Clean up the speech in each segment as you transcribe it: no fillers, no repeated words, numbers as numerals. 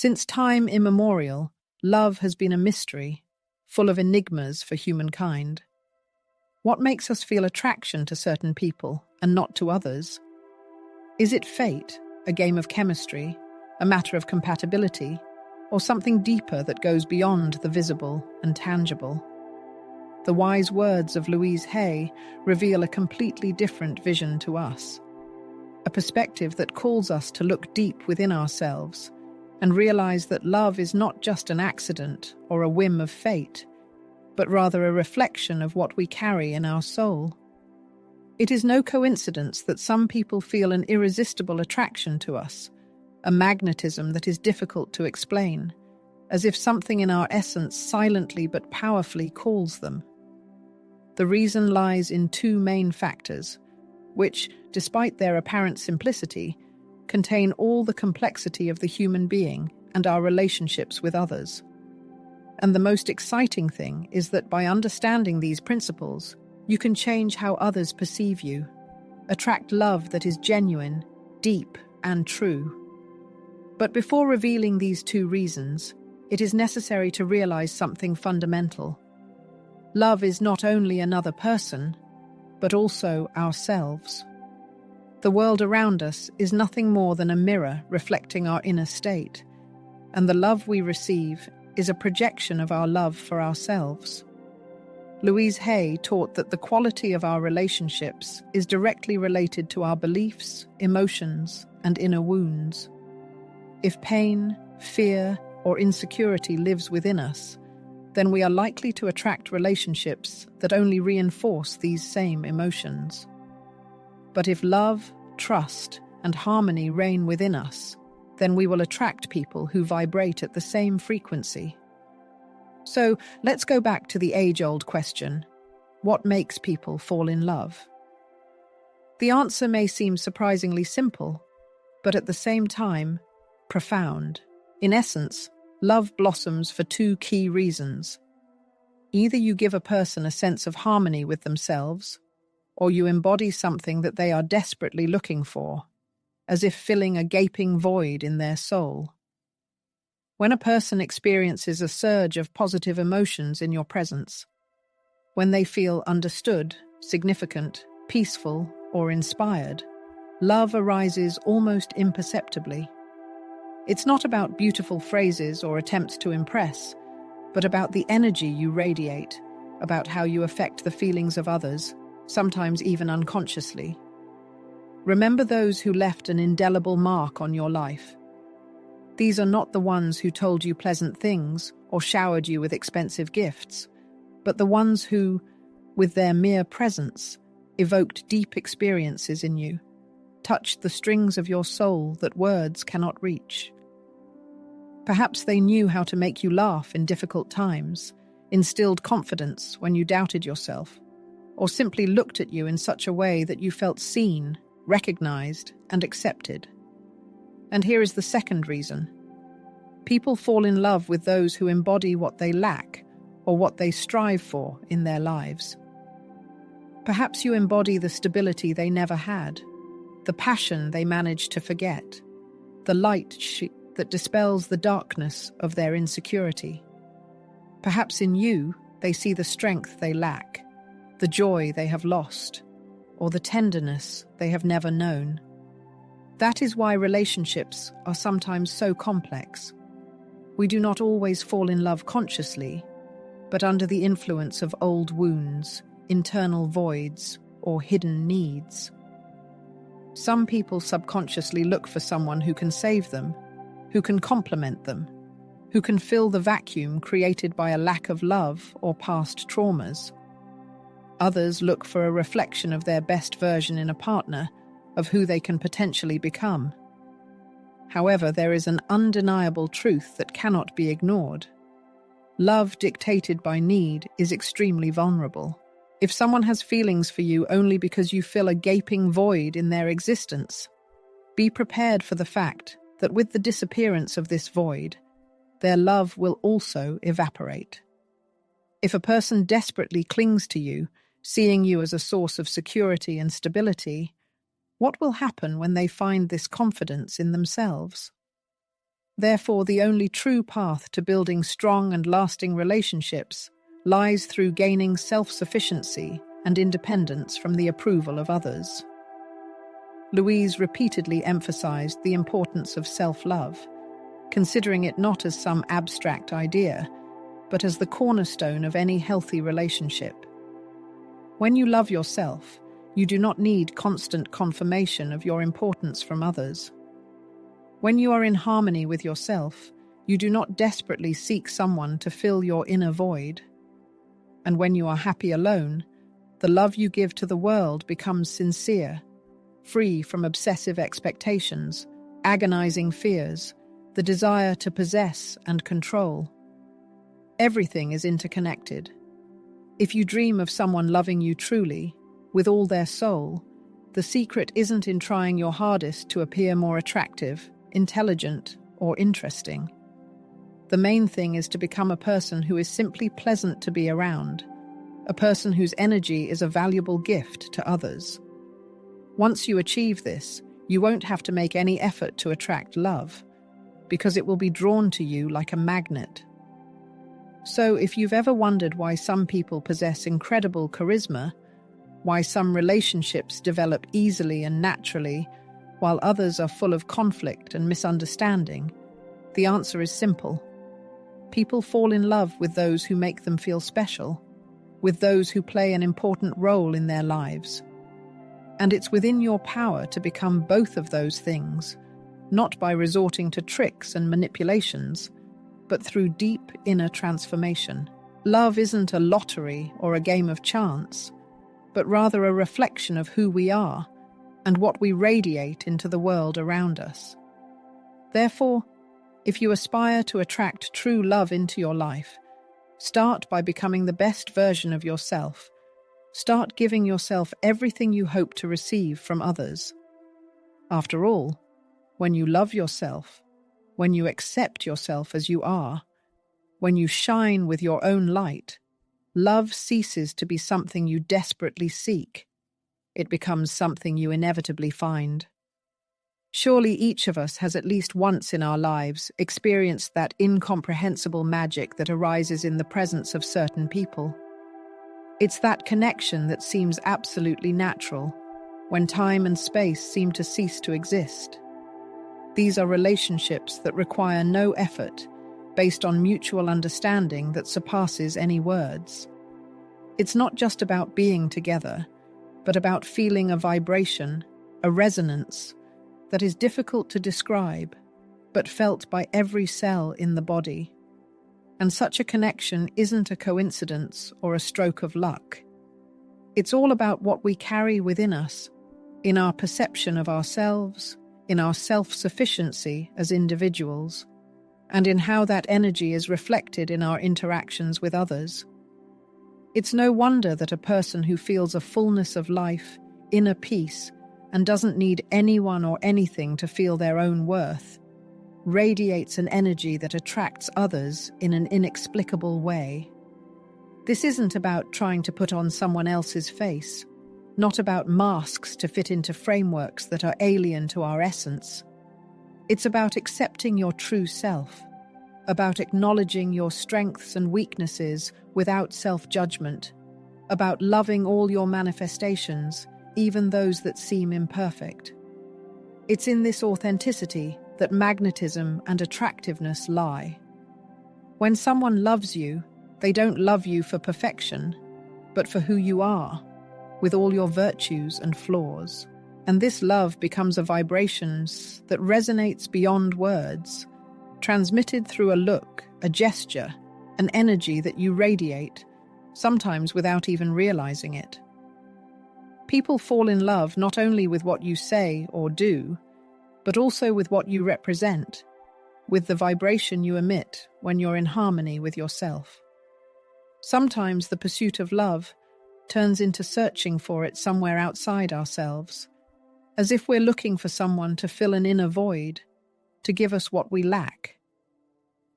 Since time immemorial, love has been a mystery, full of enigmas for humankind. What makes us feel attraction to certain people and not to others? Is it fate, a game of chemistry, a matter of compatibility, or something deeper that goes beyond the visible and tangible? The wise words of Louise Hay reveal a completely different vision to us, a perspective that calls us to look deep within ourselves and realize that love is not just an accident or a whim of fate, but rather a reflection of what we carry in our soul. It is no coincidence that some people feel an irresistible attraction to us, a magnetism that is difficult to explain, as if something in our essence silently but powerfully calls them. The reason lies in two main factors, which, despite their apparent simplicity, contain all the complexity of the human being and our relationships with others. And the most exciting thing is that by understanding these principles, you can change how others perceive you, attract love that is genuine, deep, and true. But before revealing these two reasons, it is necessary to realize something fundamental. Love is not only another person, but also ourselves. The world around us is nothing more than a mirror reflecting our inner state, and the love we receive is a projection of our love for ourselves. Louise Hay taught that the quality of our relationships is directly related to our beliefs, emotions, and inner wounds. If pain, fear, or insecurity lives within us, then we are likely to attract relationships that only reinforce these same emotions. But if love, trust, and harmony reign within us, then we will attract people who vibrate at the same frequency. So let's go back to the age-old question: what makes people fall in love? The answer may seem surprisingly simple, but at the same time, profound. In essence, love blossoms for two key reasons. Either you give a person a sense of harmony with themselves, or you embody something that they are desperately looking for, as if filling a gaping void in their soul. When a person experiences a surge of positive emotions in your presence, when they feel understood, significant, peaceful, or inspired, love arises almost imperceptibly. It's not about beautiful phrases or attempts to impress, but about the energy you radiate, about how you affect the feelings of others, sometimes even unconsciously. Remember those who left an indelible mark on your life. These are not the ones who told you pleasant things or showered you with expensive gifts, but the ones who, with their mere presence, evoked deep experiences in you, touched the strings of your soul that words cannot reach. Perhaps they knew how to make you laugh in difficult times, instilled confidence when you doubted yourself, or simply looked at you in such a way that you felt seen, recognized, and accepted. And here is the second reason. People fall in love with those who embody what they lack or what they strive for in their lives. Perhaps you embody the stability they never had, the passion they managed to forget, the light that dispels the darkness of their insecurity. Perhaps in you, they see the strength they lack, the joy they have lost, or the tenderness they have never known. That is why relationships are sometimes so complex. We do not always fall in love consciously, but under the influence of old wounds, internal voids, or hidden needs. Some people subconsciously look for someone who can save them, who can complement them, who can fill the vacuum created by a lack of love or past traumas. Others look for a reflection of their best version in a partner, of who they can potentially become. However, there is an undeniable truth that cannot be ignored. Love dictated by need is extremely vulnerable. If someone has feelings for you only because you fill a gaping void in their existence, be prepared for the fact that with the disappearance of this void, their love will also evaporate. If a person desperately clings to you, seeing you as a source of security and stability, what will happen when they find this confidence in themselves? Therefore, the only true path to building strong and lasting relationships lies through gaining self-sufficiency and independence from the approval of others. Louise repeatedly emphasized the importance of self-love, considering it not as some abstract idea, but as the cornerstone of any healthy relationship. When you love yourself, you do not need constant confirmation of your importance from others. When you are in harmony with yourself, you do not desperately seek someone to fill your inner void. And when you are happy alone, the love you give to the world becomes sincere, free from obsessive expectations, agonizing fears, the desire to possess and control. Everything is interconnected. If you dream of someone loving you truly, with all their soul, the secret isn't in trying your hardest to appear more attractive, intelligent, or interesting. The main thing is to become a person who is simply pleasant to be around, a person whose energy is a valuable gift to others. Once you achieve this, you won't have to make any effort to attract love, because it will be drawn to you like a magnet. So, if you've ever wondered why some people possess incredible charisma, why some relationships develop easily and naturally, while others are full of conflict and misunderstanding, the answer is simple. People fall in love with those who make them feel special, with those who play an important role in their lives. And it's within your power to become both of those things, not by resorting to tricks and manipulations, but through deep inner transformation. Love isn't a lottery or a game of chance, but rather a reflection of who we are and what we radiate into the world around us. Therefore, if you aspire to attract true love into your life, start by becoming the best version of yourself. Start giving yourself everything you hope to receive from others. After all, when you love yourself, when you accept yourself as you are, when you shine with your own light, love ceases to be something you desperately seek. It becomes something you inevitably find. Surely each of us has at least once in our lives experienced that incomprehensible magic that arises in the presence of certain people. It's that connection that seems absolutely natural, when time and space seem to cease to exist. These are relationships that require no effort, based on mutual understanding that surpasses any words. It's not just about being together, but about feeling a vibration, a resonance, that is difficult to describe, but felt by every cell in the body. And such a connection isn't a coincidence or a stroke of luck. It's all about what we carry within us, in our perception of ourselves, in our self-sufficiency as individuals, and in how that energy is reflected in our interactions with others. It's no wonder that a person who feels a fullness of life, inner peace, and doesn't need anyone or anything to feel their own worth, radiates an energy that attracts others in an inexplicable way. This isn't about trying to put on someone else's face, not about masks to fit into frameworks that are alien to our essence. It's about accepting your true self, about acknowledging your strengths and weaknesses without self-judgment, about loving all your manifestations, even those that seem imperfect. It's in this authenticity that magnetism and attractiveness lie. When someone loves you, they don't love you for perfection, but for who you are, with all your virtues and flaws. And this love becomes a vibration that resonates beyond words, transmitted through a look, a gesture, an energy that you radiate, sometimes without even realizing it. People fall in love not only with what you say or do, but also with what you represent, with the vibration you emit when you're in harmony with yourself. Sometimes the pursuit of love turns into searching for it somewhere outside ourselves, as if we're looking for someone to fill an inner void, to give us what we lack.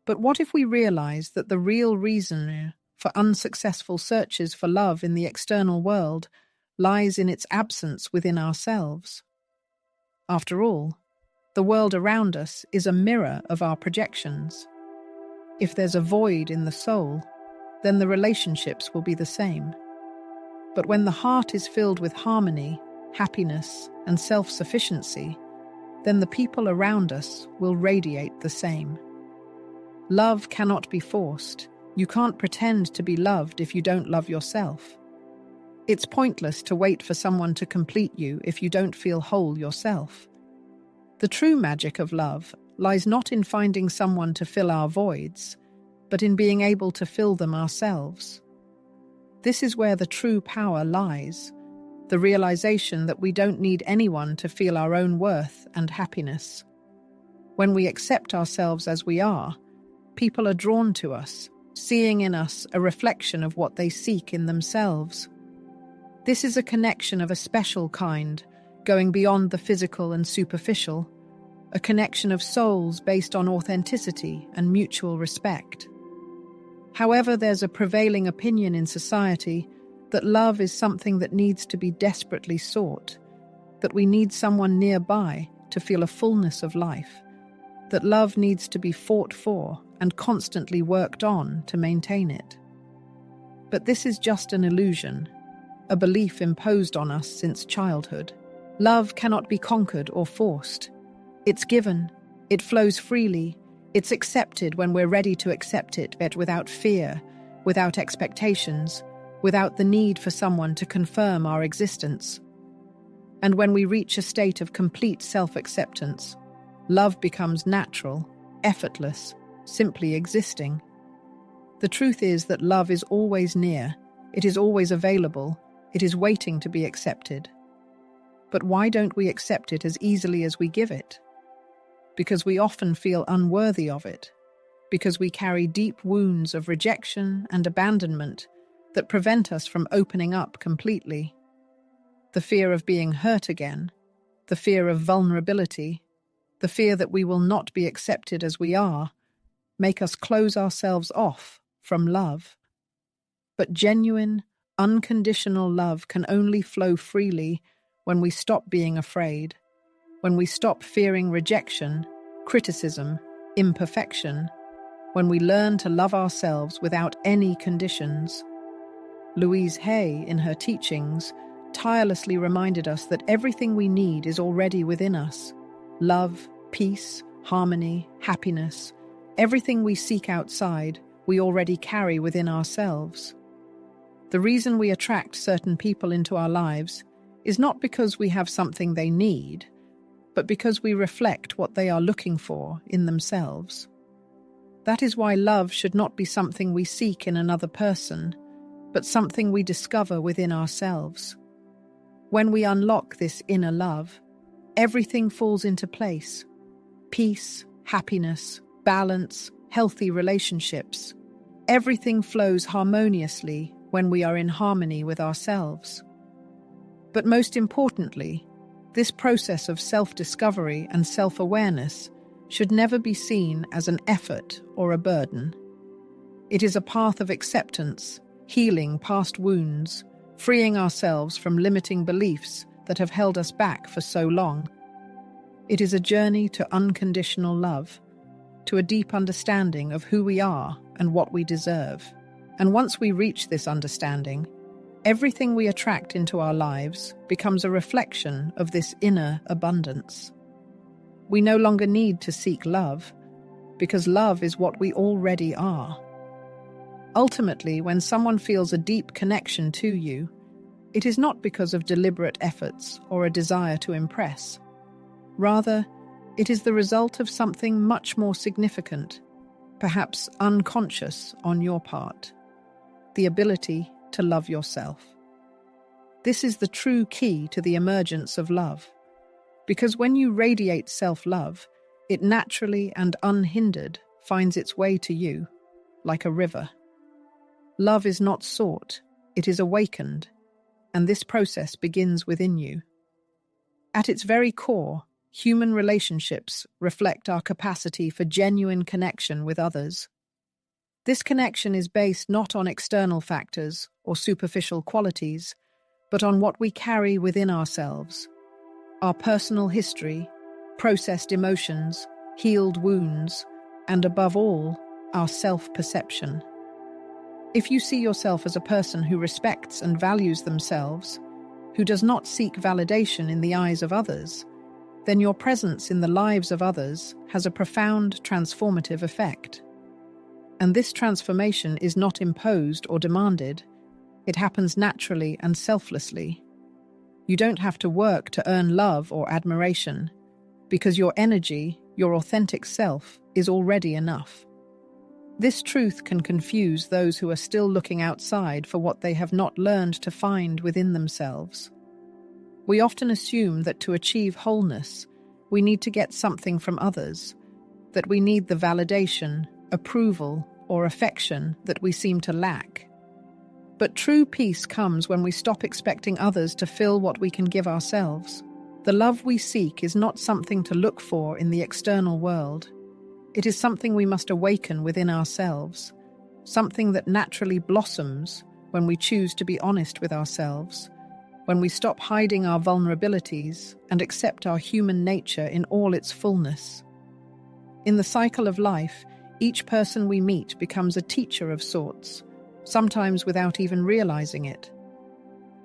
But what if we realize that the real reason for unsuccessful searches for love in the external world lies in its absence within ourselves? After all, The world around us is a mirror of our projections. If there's a void in the soul, then the relationships will be the same. But when the heart is filled with harmony, happiness, and self-sufficiency, then the people around us will radiate the same. Love cannot be forced. You can't pretend to be loved if you don't love yourself. It's pointless to wait for someone to complete you if you don't feel whole yourself. The true magic of love lies not in finding someone to fill our voids, but in being able to fill them ourselves. This is where the true power lies, the realization that we don't need anyone to feel our own worth and happiness. When we accept ourselves as we are, people are drawn to us, seeing in us a reflection of what they seek in themselves. This is a connection of a special kind, going beyond the physical and superficial, a connection of souls based on authenticity and mutual respect. However, there's a prevailing opinion in society that love is something that needs to be desperately sought, that we need someone nearby to feel a fullness of life, that love needs to be fought for and constantly worked on to maintain it. But this is just an illusion, a belief imposed on us since childhood. Love cannot be conquered or forced. It's given, it flows freely, it's accepted when we're ready to accept it, but without fear, without expectations, without the need for someone to confirm our existence. And when we reach a state of complete self-acceptance, love becomes natural, effortless, simply existing. The truth is that love is always near, it is always available, it is waiting to be accepted. But why don't we accept it as easily as we give it? Because we often feel unworthy of it, because we carry deep wounds of rejection and abandonment that prevent us from opening up completely. The fear of being hurt again, the fear of vulnerability, the fear that we will not be accepted as we are, make us close ourselves off from love. But genuine, unconditional love can only flow freely when we stop being afraid, when we stop fearing rejection, criticism, imperfection, when we learn to love ourselves without any conditions. Louise Hay, in her teachings, tirelessly reminded us that everything we need is already within us. Love, peace, harmony, happiness, everything we seek outside, we already carry within ourselves. The reason we attract certain people into our lives is not because we have something they need, but because we reflect what they are looking for in themselves. That is why love should not be something we seek in another person, but something we discover within ourselves. When we unlock this inner love, everything falls into place. Peace, happiness, balance, healthy relationships. Everything flows harmoniously when we are in harmony with ourselves. But most importantly, this process of self-discovery and self-awareness should never be seen as an effort or a burden. It is a path of acceptance, healing past wounds, freeing ourselves from limiting beliefs that have held us back for so long. It is a journey to unconditional love, to a deep understanding of who we are and what we deserve. And once we reach this understanding, everything we attract into our lives becomes a reflection of this inner abundance. We no longer need to seek love, because love is what we already are. Ultimately, when someone feels a deep connection to you, it is not because of deliberate efforts or a desire to impress. Rather, it is the result of something much more significant, perhaps unconscious on your part: the ability to love yourself. This is the true key to the emergence of love, because when you radiate self-love, it naturally and unhindered finds its way to you, like a river. Love is not sought, it is awakened, and this process begins within you. At its very core, human relationships reflect our capacity for genuine connection with others. This connection is based not on external factors or superficial qualities, but on what we carry within ourselves, our personal history, processed emotions, healed wounds, and above all, our self-perception. If you see yourself as a person who respects and values themselves, who does not seek validation in the eyes of others, then your presence in the lives of others has a profound transformative effect. And this transformation is not imposed or demanded. It happens naturally and selflessly. You don't have to work to earn love or admiration, because your energy, your authentic self, is already enough. This truth can confuse those who are still looking outside for what they have not learned to find within themselves. We often assume that to achieve wholeness, we need to get something from others, that we need the validation, approval, or affection that we seem to lack. But true peace comes when we stop expecting others to fill what we can give ourselves. The love we seek is not something to look for in the external world. It is something we must awaken within ourselves, something that naturally blossoms when we choose to be honest with ourselves, when we stop hiding our vulnerabilities and accept our human nature in all its fullness. In the cycle of life, each person we meet becomes a teacher of sorts, sometimes without even realizing it.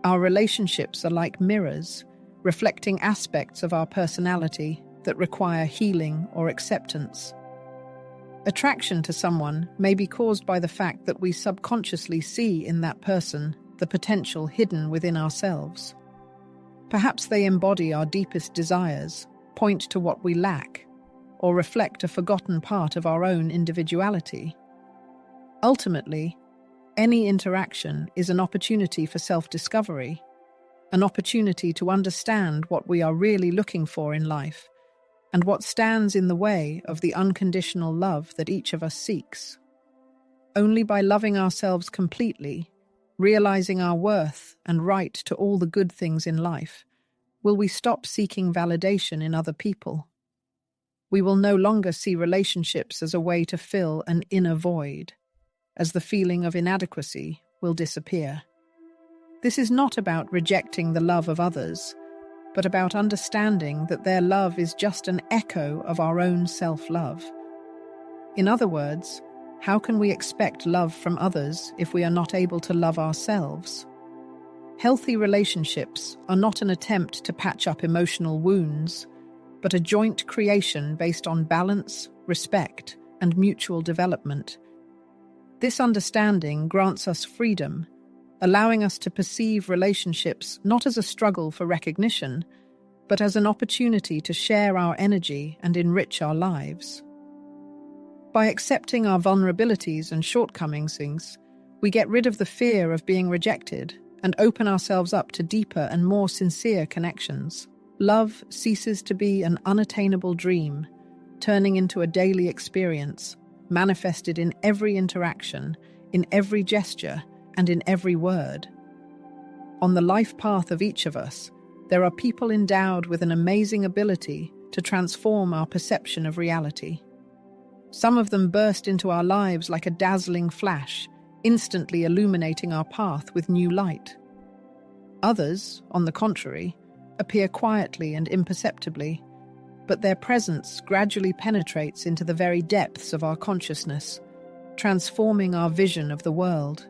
Our relationships are like mirrors, reflecting aspects of our personality that require healing or acceptance. Attraction to someone may be caused by the fact that we subconsciously see in that person the potential hidden within ourselves. Perhaps they embody our deepest desires, point to what we lack, or reflect a forgotten part of our own individuality. Ultimately, any interaction is an opportunity for self-discovery, an opportunity to understand what we are really looking for in life, and what stands in the way of the unconditional love that each of us seeks. Only by loving ourselves completely, realizing our worth and right to all the good things in life, will we stop seeking validation in other people. We will no longer see relationships as a way to fill an inner void, as the feeling of inadequacy will disappear. This is not about rejecting the love of others, but about understanding that their love is just an echo of our own self-love. In other words, how can we expect love from others if we are not able to love ourselves? Healthy relationships are not an attempt to patch up emotional wounds, but a joint creation based on balance, respect, and mutual development. This understanding grants us freedom, allowing us to perceive relationships not as a struggle for recognition, but as an opportunity to share our energy and enrich our lives. By accepting our vulnerabilities and shortcomings, we get rid of the fear of being rejected and open ourselves up to deeper and more sincere connections. Love ceases to be an unattainable dream, turning into a daily experience, manifested in every interaction, in every gesture, and in every word. On the life path of each of us, there are people endowed with an amazing ability to transform our perception of reality. Some of them burst into our lives like a dazzling flash, instantly illuminating our path with new light. Others, on the contrary, appear quietly and imperceptibly, but their presence gradually penetrates into the very depths of our consciousness, transforming our vision of the world.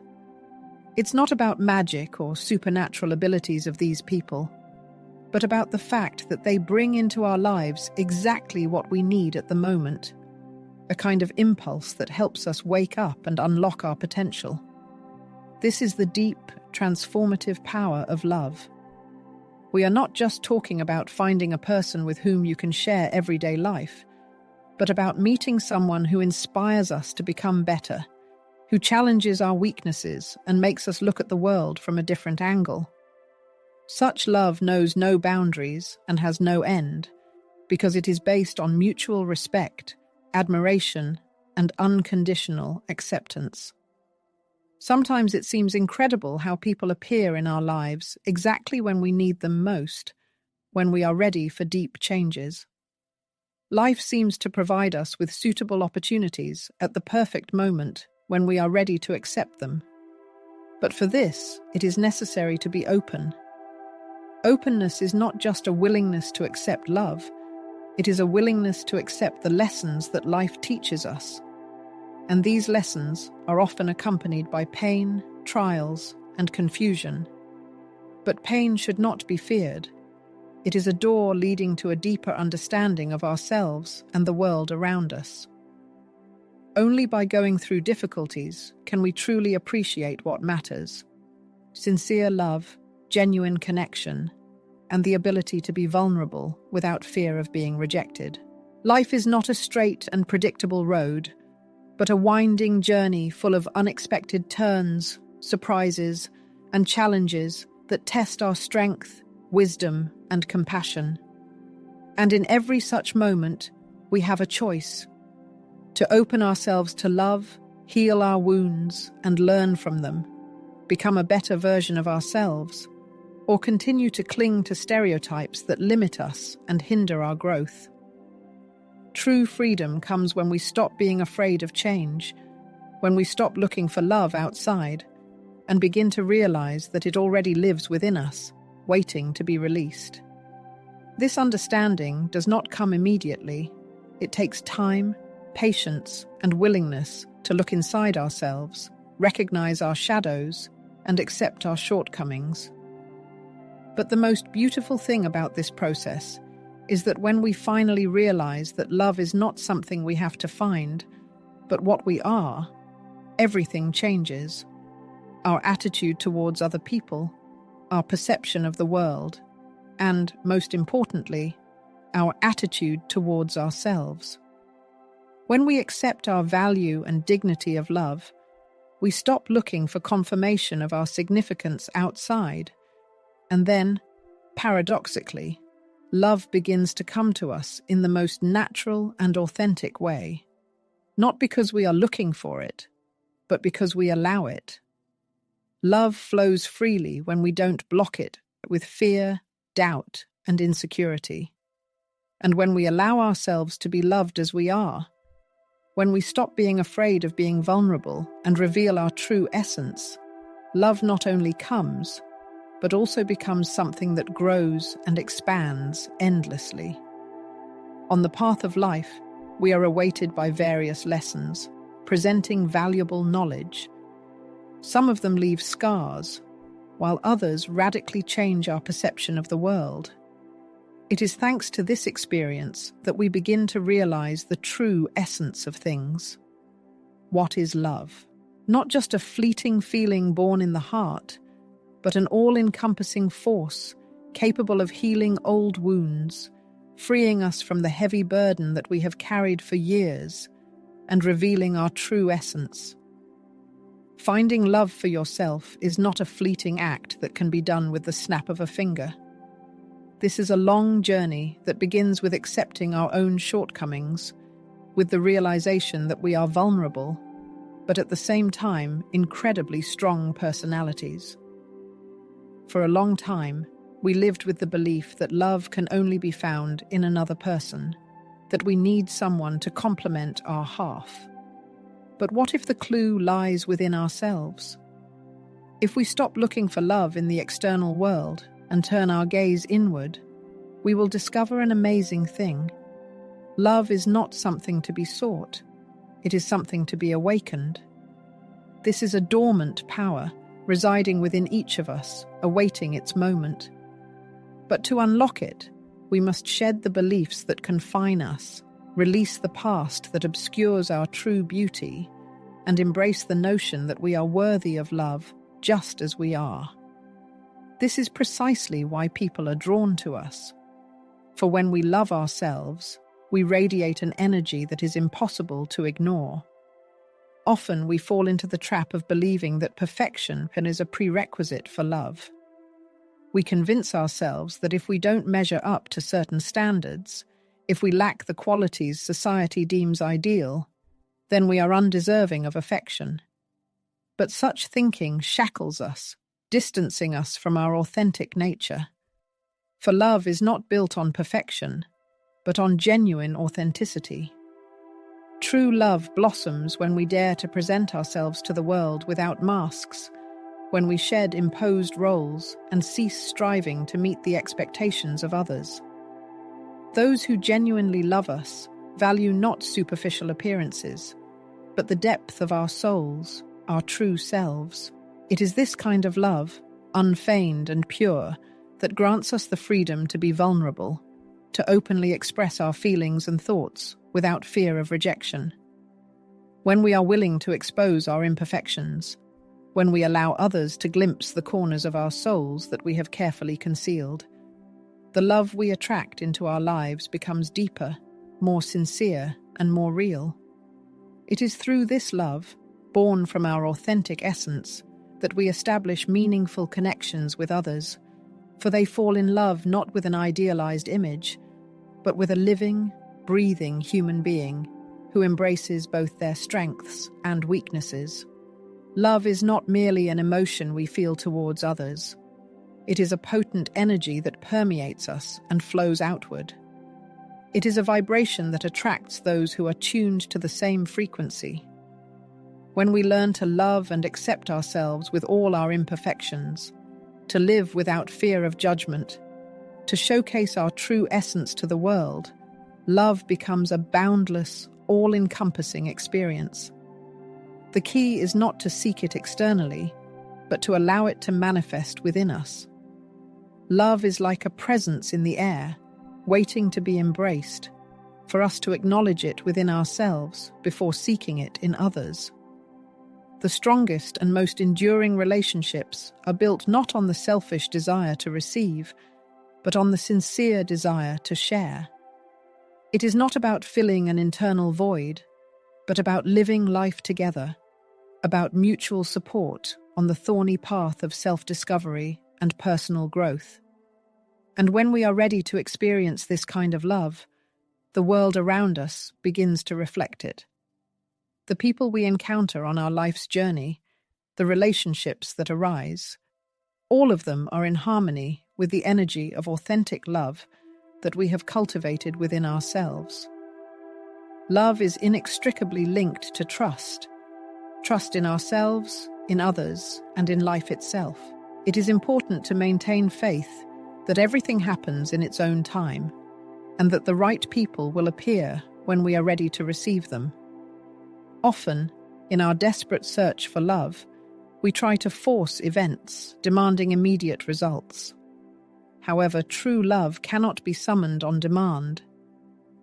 It's not about magic or supernatural abilities of these people, but about the fact that they bring into our lives exactly what we need at the moment, a kind of impulse that helps us wake up and unlock our potential. This is the deep, transformative power of love. We are not just talking about finding a person with whom you can share everyday life, but about meeting someone who inspires us to become better, who challenges our weaknesses and makes us look at the world from a different angle. Such love knows no boundaries and has no end, because it is based on mutual respect, admiration, and unconditional acceptance. Sometimes it seems incredible how people appear in our lives exactly when we need them most, when we are ready for deep changes. Life seems to provide us with suitable opportunities at the perfect moment when we are ready to accept them. But for this, it is necessary to be open. Openness is not just a willingness to accept love, It is a willingness to accept the lessons that life teaches us. And these lessons are often accompanied by pain, trials, and confusion. But pain should not be feared. It is a door leading to a deeper understanding of ourselves and the world around us. Only by going through difficulties can we truly appreciate what matters: sincere love, genuine connection, and the ability to be vulnerable without fear of being rejected. Life is not a straight and predictable road, but a winding journey full of unexpected turns, surprises, and challenges that test our strength, wisdom, and compassion. And in every such moment, we have a choice: to open ourselves to love, heal our wounds, and learn from them, become a better version of ourselves, or continue to cling to stereotypes that limit us and hinder our growth. True freedom comes when we stop being afraid of change, when we stop looking for love outside, and begin to realize that it already lives within us, waiting to be released. This understanding does not come immediately. It takes time, patience, and willingness to look inside ourselves, recognize our shadows, and accept our shortcomings. But the most beautiful thing about this process is that when we finally realize that love is not something we have to find, but what we are, everything changes. Our attitude towards other people, our perception of the world, and, most importantly, our attitude towards ourselves. When we accept our value and dignity of love, we stop looking for confirmation of our significance outside, and then, paradoxically, love begins to come to us in the most natural and authentic way. Not because we are looking for it, but because we allow it. Love flows freely when we don't block it with fear, doubt, and insecurity. And when we allow ourselves to be loved as we are, when we stop being afraid of being vulnerable and reveal our true essence, love not only comes, but also becomes something that grows and expands endlessly. On the path of life, we are awaited by various lessons, presenting valuable knowledge. Some of them leave scars, while others radically change our perception of the world. It is thanks to this experience that we begin to realize the true essence of things. What is love? Not just a fleeting feeling born in the heart, but an all-encompassing force capable of healing old wounds, freeing us from the heavy burden that we have carried for years, and revealing our true essence. Finding love for yourself is not a fleeting act that can be done with the snap of a finger. This is a long journey that begins with accepting our own shortcomings, with the realization that we are vulnerable, but at the same time incredibly strong personalities. For a long time, we lived with the belief that love can only be found in another person, that we need someone to complement our half. But what if the clue lies within ourselves? If we stop looking for love in the external world and turn our gaze inward, we will discover an amazing thing. Love is not something to be sought. It is something to be awakened. This is a dormant power residing within each of us, awaiting its moment. But to unlock it, we must shed the beliefs that confine us, release the past that obscures our true beauty, and embrace the notion that we are worthy of love just as we are. This is precisely why people are drawn to us. For when we love ourselves, we radiate an energy that is impossible to ignore. Often we fall into the trap of believing that perfection is a prerequisite for love. We convince ourselves that if we don't measure up to certain standards, if we lack the qualities society deems ideal, then we are undeserving of affection. But such thinking shackles us, distancing us from our authentic nature. For love is not built on perfection, but on genuine authenticity. True love blossoms when we dare to present ourselves to the world without masks, when we shed imposed roles and cease striving to meet the expectations of others. Those who genuinely love us value not superficial appearances, but the depth of our souls, our true selves. It is this kind of love, unfeigned and pure, that grants us the freedom to be vulnerable, to openly express our feelings and thoughts without fear of rejection. When we are willing to expose our imperfections, when we allow others to glimpse the corners of our souls that we have carefully concealed, the love we attract into our lives becomes deeper, more sincere, and more real. It is through this love, born from our authentic essence, that we establish meaningful connections with others, for they fall in love not with an idealized image, but with a living, breathing human being who embraces both their strengths and weaknesses. Love is not merely an emotion we feel towards others. It is a potent energy that permeates us and flows outward. It is a vibration that attracts those who are tuned to the same frequency. When we learn to love and accept ourselves with all our imperfections, to live without fear of judgment, to showcase our true essence to the world, love becomes a boundless, all-encompassing experience. The key is not to seek it externally, but to allow it to manifest within us. Love is like a presence in the air, waiting to be embraced, for us to acknowledge it within ourselves before seeking it in others. The strongest and most enduring relationships are built not on the selfish desire to receive, but on the sincere desire to share. It is not about filling an internal void, but about living life together, about mutual support on the thorny path of self-discovery and personal growth. And when we are ready to experience this kind of love, the world around us begins to reflect it. The people we encounter on our life's journey, the relationships that arise, all of them are in harmony with the energy of authentic love that we have cultivated within ourselves. Love is inextricably linked to trust in ourselves, in others, and in life itself. It is important to maintain faith that everything happens in its own time, and that the right people will appear when we are ready to receive them. Often, in our desperate search for love, we try to force events, demanding immediate results. However, true love cannot be summoned on demand.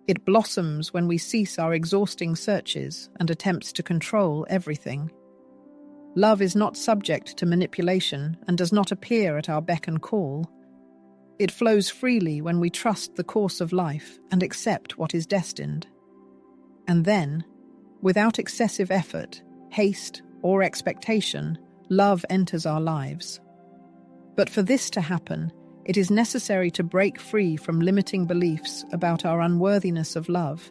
It blossoms when we cease our exhausting searches and attempts to control everything. Love is not subject to manipulation and does not appear at our beck and call. It flows freely when we trust the course of life and accept what is destined. And then, without excessive effort, haste, or expectation, love enters our lives. But for this to happen, it is necessary to break free from limiting beliefs about our unworthiness of love,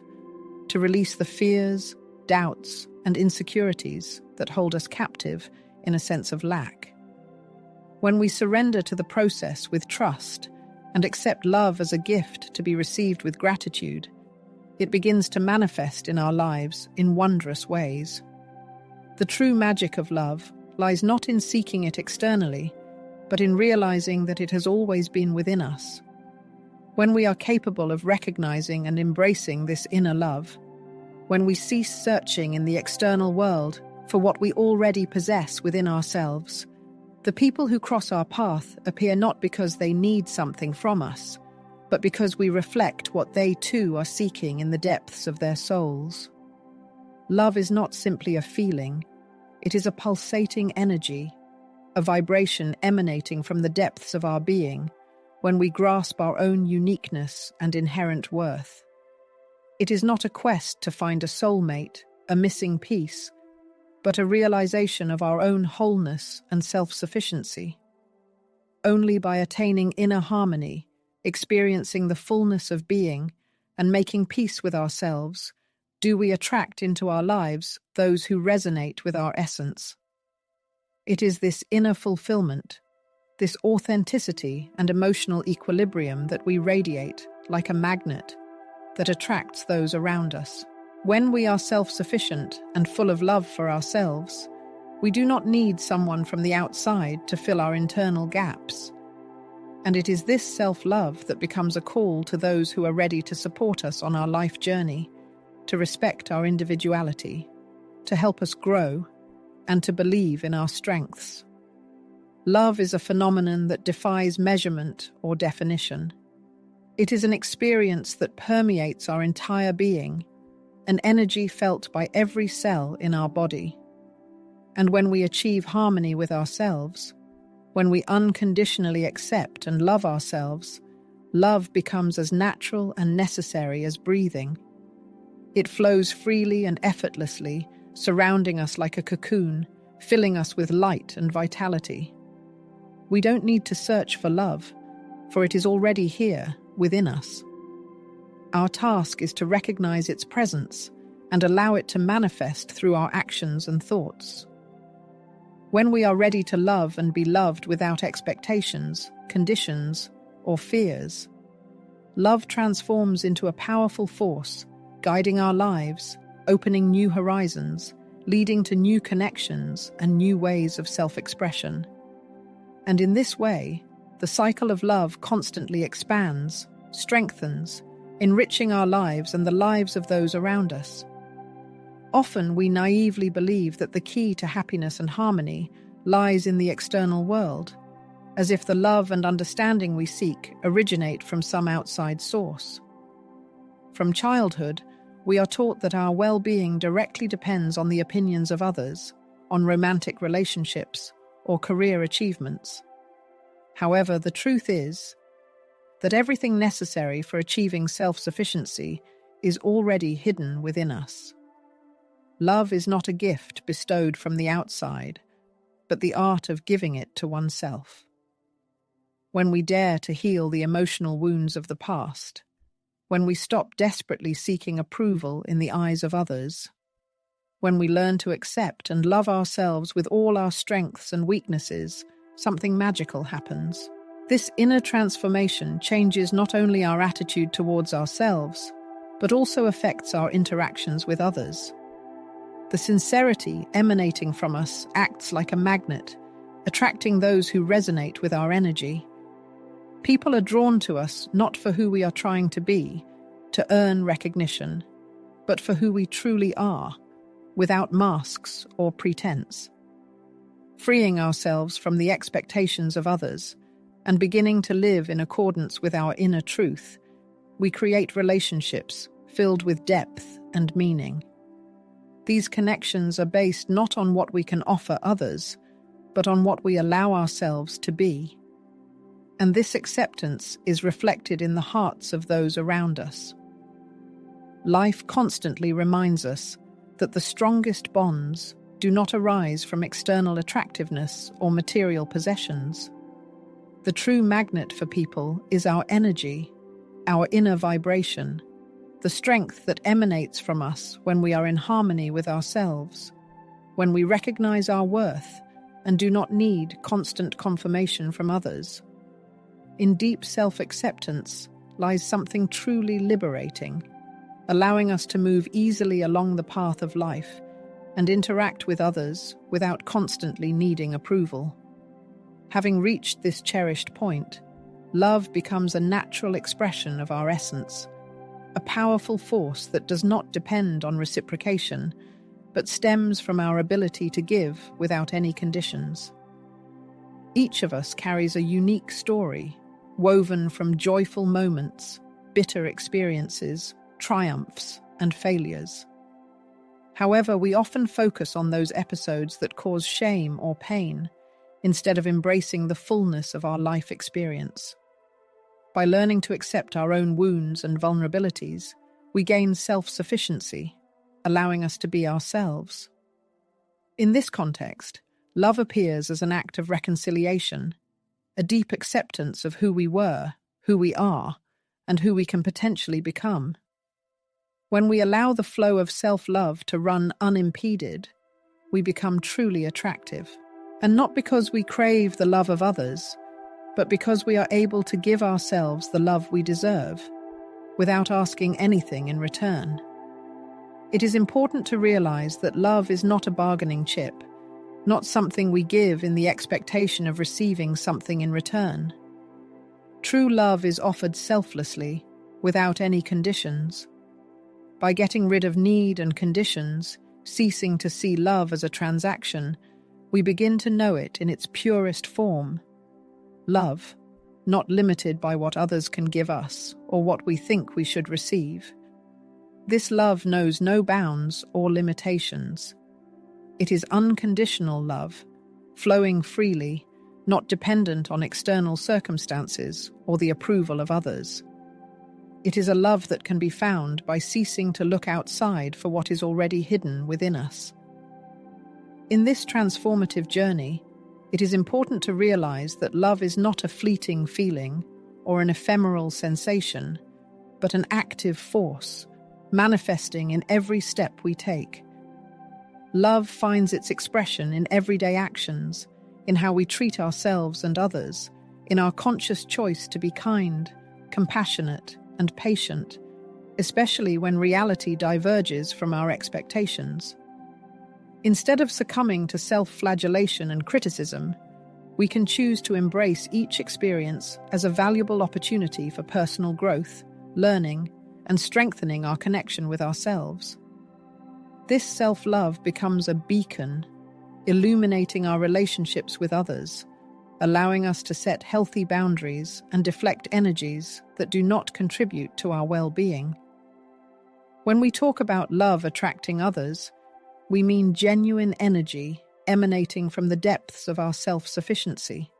to release the fears, doubts, and insecurities that hold us captive in a sense of lack. When we surrender to the process with trust and accept love as a gift to be received with gratitude, it begins to manifest in our lives in wondrous ways. The true magic of love lies not in seeking it externally, but in realizing that it has always been within us. When we are capable of recognizing and embracing this inner love, when we cease searching in the external world for what we already possess within ourselves, the people who cross our path appear not because they need something from us, but because we reflect what they too are seeking in the depths of their souls. Love is not simply a feeling, it is a pulsating energy, a vibration emanating from the depths of our being when we grasp our own uniqueness and inherent worth. It is not a quest to find a soulmate, a missing piece, but a realization of our own wholeness and self-sufficiency. Only by attaining inner harmony, experiencing the fullness of being, and making peace with ourselves, do we attract into our lives those who resonate with our essence. It is this inner fulfillment, this authenticity and emotional equilibrium that we radiate like a magnet that attracts those around us. When we are self-sufficient and full of love for ourselves, we do not need someone from the outside to fill our internal gaps. And it is this self-love that becomes a call to those who are ready to support us on our life journey, to respect our individuality, to help us grow, and to believe in our strengths. Love is a phenomenon that defies measurement or definition. It is an experience that permeates our entire being, an energy felt by every cell in our body. And when we achieve harmony with ourselves, when we unconditionally accept and love ourselves, love becomes as natural and necessary as breathing. It flows freely and effortlessly, surrounding us like a cocoon, filling us with light and vitality. We don't need to search for love, for it is already here, within us. Our task is to recognize its presence and allow it to manifest through our actions and thoughts. When we are ready to love and be loved without expectations, conditions, or fears, love transforms into a powerful force, guiding our lives, opening new horizons, leading to new connections and new ways of self-expression. And in this way, the cycle of love constantly expands, strengthens, enriching our lives and the lives of those around us. Often we naively believe that the key to happiness and harmony lies in the external world, as if the love and understanding we seek originate from some outside source. From childhood, we are taught that our well-being directly depends on the opinions of others, on romantic relationships, or career achievements. However, the truth is that everything necessary for achieving self-sufficiency is already hidden within us. Love is not a gift bestowed from the outside, but the art of giving it to oneself. When we dare to heal the emotional wounds of the past, when we stop desperately seeking approval in the eyes of others, when we learn to accept and love ourselves with all our strengths and weaknesses, something magical happens. This inner transformation changes not only our attitude towards ourselves, but also affects our interactions with others. The sincerity emanating from us acts like a magnet, attracting those who resonate with our energy. People are drawn to us not for who we are trying to be, to earn recognition, but for who we truly are, without masks or pretense. Freeing ourselves from the expectations of others and beginning to live in accordance with our inner truth, we create relationships filled with depth and meaning. These connections are based not on what we can offer others, but on what we allow ourselves to be. And this acceptance is reflected in the hearts of those around us. Life constantly reminds us that the strongest bonds do not arise from external attractiveness or material possessions. The true magnet for people is our energy, our inner vibration, the strength that emanates from us when we are in harmony with ourselves, when we recognize our worth and do not need constant confirmation from others. In deep self-acceptance lies something truly liberating, allowing us to move easily along the path of life and interact with others without constantly needing approval. Having reached this cherished point, love becomes a natural expression of our essence, a powerful force that does not depend on reciprocation, but stems from our ability to give without any conditions. Each of us carries a unique story, woven from joyful moments, bitter experiences, triumphs, and failures. However, we often focus on those episodes that cause shame or pain, instead of embracing the fullness of our life experience. By learning to accept our own wounds and vulnerabilities, we gain self-sufficiency, allowing us to be ourselves. In this context, love appears as an act of reconciliation, a deep acceptance of who we were, who we are, and who we can potentially become. When we allow the flow of self-love to run unimpeded, we become truly attractive. And not because we crave the love of others, but because we are able to give ourselves the love we deserve, without asking anything in return. It is important to realize that love is not a bargaining chip, not something we give in the expectation of receiving something in return. True love is offered selflessly, without any conditions. By getting rid of need and conditions, ceasing to see love as a transaction, we begin to know it in its purest form. Love, not limited by what others can give us or what we think we should receive. This love knows no bounds or limitations. It is unconditional love, flowing freely, not dependent on external circumstances or the approval of others. It is a love that can be found by ceasing to look outside for what is already hidden within us. In this transformative journey, it is important to realize that love is not a fleeting feeling or an ephemeral sensation, but an active force, manifesting in every step we take. Love finds its expression in everyday actions, in how we treat ourselves and others, in our conscious choice to be kind, compassionate, and patient, especially when reality diverges from our expectations. Instead of succumbing to self-flagellation and criticism, we can choose to embrace each experience as a valuable opportunity for personal growth, learning, and strengthening our connection with ourselves. This self-love becomes a beacon, illuminating our relationships with others, allowing us to set healthy boundaries and deflect energies that do not contribute to our well-being. When we talk about love attracting others, we mean genuine energy emanating from the depths of our self-sufficiency.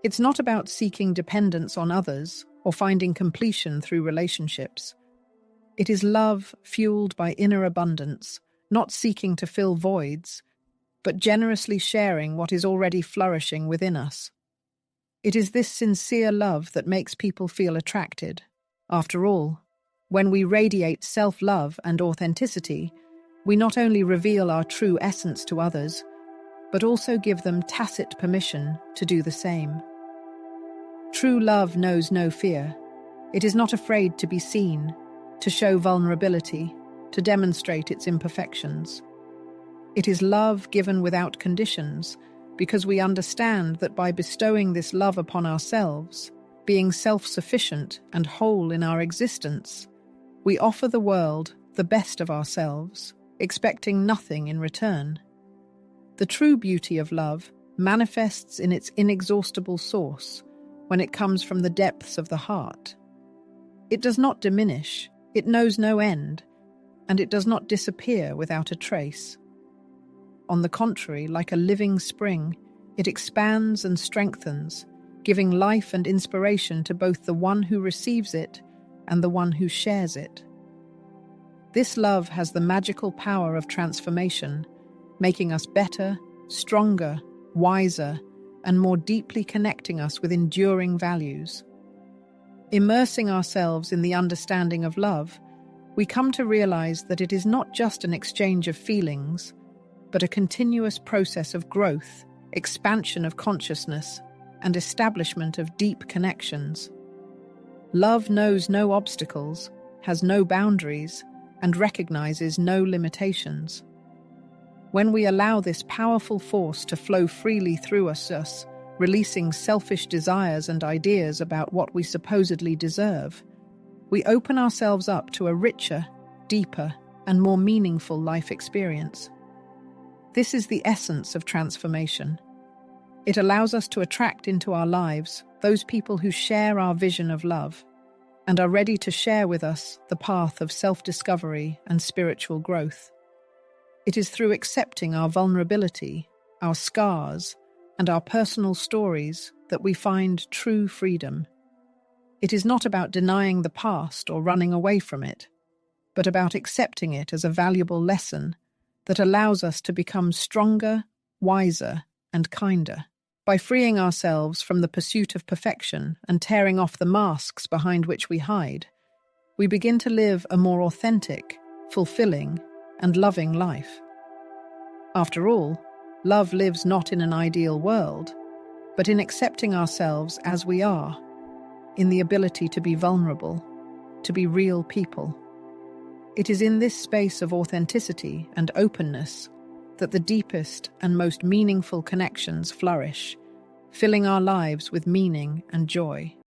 It's not about seeking dependence on others or finding completion through relationships. It is love fueled by inner abundance, not seeking to fill voids, but generously sharing what is already flourishing within us. It is this sincere love that makes people feel attracted. After all, when we radiate self-love and authenticity, we not only reveal our true essence to others, but also give them tacit permission to do the same. True love knows no fear. It is not afraid to be seen, to show vulnerability, to demonstrate its imperfections. It is love given without conditions, because we understand that by bestowing this love upon ourselves, being self-sufficient and whole in our existence, we offer the world the best of ourselves, expecting nothing in return. The true beauty of love manifests in its inexhaustible source when it comes from the depths of the heart. It does not diminish, it knows no end, and it does not disappear without a trace. On the contrary, like a living spring, it expands and strengthens, giving life and inspiration to both the one who receives it and the one who shares it. This love has the magical power of transformation, making us better, stronger, wiser, and more deeply connecting us with enduring values. Immersing ourselves in the understanding of love, we come to realize that it is not just an exchange of feelings, but a continuous process of growth, expansion of consciousness, and establishment of deep connections. Love knows no obstacles, has no boundaries, and recognizes no limitations. When we allow this powerful force to flow freely through us, releasing selfish desires and ideas about what we supposedly deserve, we open ourselves up to a richer, deeper, and more meaningful life experience. This is the essence of transformation. It allows us to attract into our lives those people who share our vision of love and are ready to share with us the path of self-discovery and spiritual growth. It is through accepting our vulnerability, our scars, and our personal stories that we find true freedom. It is not about denying the past or running away from it, but about accepting it as a valuable lesson that allows us to become stronger, wiser, and kinder. By freeing ourselves from the pursuit of perfection and tearing off the masks behind which we hide, we begin to live a more authentic, fulfilling, and loving life. After all, love lives not in an ideal world, but in accepting ourselves as we are, in the ability to be vulnerable, to be real people. It is in this space of authenticity and openness that the deepest and most meaningful connections flourish, filling our lives with meaning and joy.